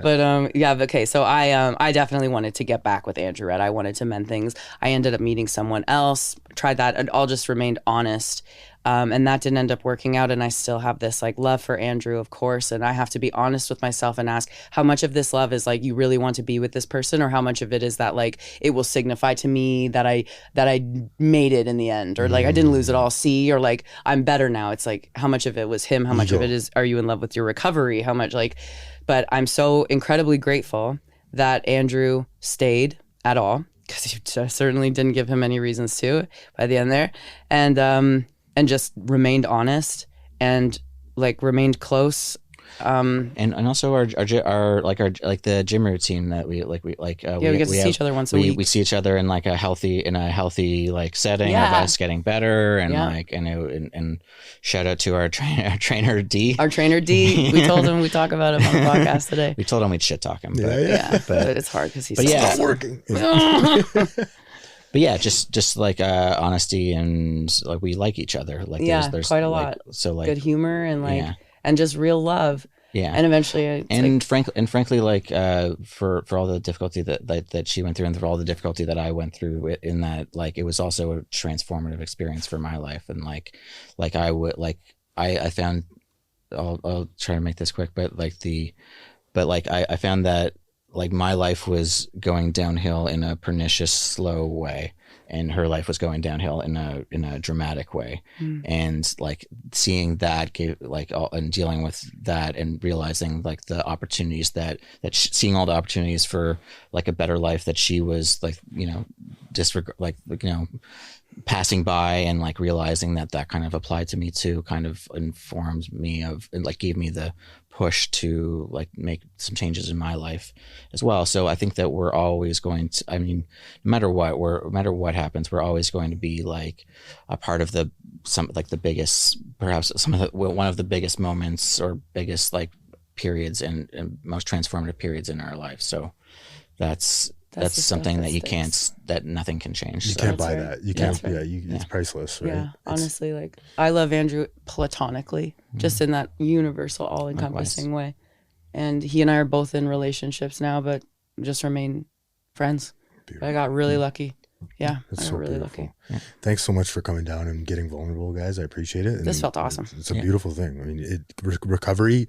B: But okay. So I definitely wanted to get back with Andrew. Right, I wanted to mend things. I ended up meeting someone else. Tried that, and all just remained honest. And that didn't end up working out. And I still have this like love for Andrew, of course. And I have to be honest with myself and ask how much of this love is like, you really want to be with this person, or how much of it is that like, it will signify to me that I made it in the end, or like I didn't lose it all. See, or like, I'm better now. It's like, how much of it was him? How much of it is, are you in love with your recovery? How much but I'm so incredibly grateful that Andrew stayed at all, because you certainly didn't give him any reasons to by the end there. And just remained honest and like remained close.
A: And also our the gym routine that we get
B: to see each other once a week.
A: We see each other in like a healthy like setting of us getting better and and shout out to our trainer D.
B: Our trainer D. We told him we talk about him on the podcast today.
A: We told him we'd shit talk him.
B: But it's hard because he's
C: not working.
A: But yeah, just like honesty, and like we like each other. Like there's
B: quite a lot. So like good humor and and just real love. Yeah, and eventually,
A: frankly, like for all the difficulty that she went through, and for all the difficulty that I went through, in that, like, it was also a transformative experience for my life, and I found, I'll try to make this quick, but I found that like my life was going downhill in a pernicious, slow way, and her life was going downhill in a dramatic way. And like seeing that and dealing with that, and realizing like the opportunities seeing all the opportunities for like a better life that she was passing by, and like realizing that kind of applied to me too, kind of informed me of, and like gave me the push to like make some changes in my life as well. So I think that we're always going to, I mean, no matter what happens, we're always going to be like a part of one of the biggest moments or biggest like periods and most transformative periods in our life. So that's something that nothing can change.
C: You can't buy that. You can't. It's priceless, right?
B: Yeah, honestly, like I love Andrew platonically, just in that universal, all-encompassing way. And he and I are both in relationships now, but just remain friends. Beautiful. I got really lucky. Yeah,
C: that's so really lucky. Yeah. Thanks so much for coming down and getting vulnerable, guys. I appreciate it. And
B: this felt awesome.
C: It's a beautiful thing. I mean, recovery.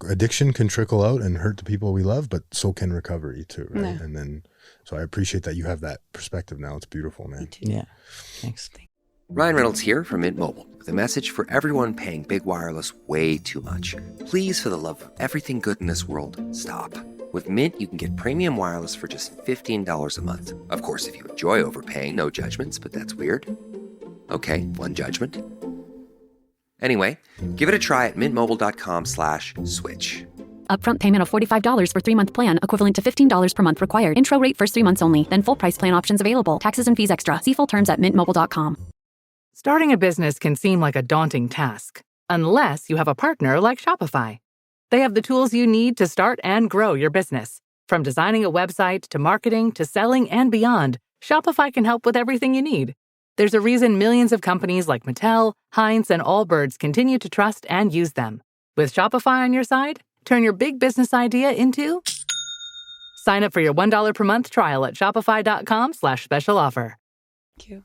C: Addiction can trickle out and hurt the people we love, but so can recovery too, right? Yeah. And then, so I appreciate that you have that perspective now. It's beautiful, man.
A: Yeah, thanks.
M: Ryan Reynolds here from Mint Mobile with a message for everyone paying big wireless way too much. Please, for the love of everything good in this world, stop. With Mint, you can get premium wireless for just $15 a month. Of course, if you enjoy overpaying, no judgments, but that's weird. Okay, one judgment. Anyway, give it a try at mintmobile.com/switch.
N: Upfront payment of $45 for 3-month plan, equivalent to $15 per month required. Intro rate first 3 months only, then full price plan options available. Taxes and fees extra. See full terms at mintmobile.com.
O: Starting a business can seem like a daunting task, unless you have a partner like Shopify. They have the tools you need to start and grow your business. From designing a website to marketing to selling and beyond, Shopify can help with everything you need. There's a reason millions of companies like Mattel, Heinz, and Allbirds continue to trust and use them. With Shopify on your side, turn your big business idea into... Sign up for your $1 per month trial at shopify.com/special offer.
B: Thank you.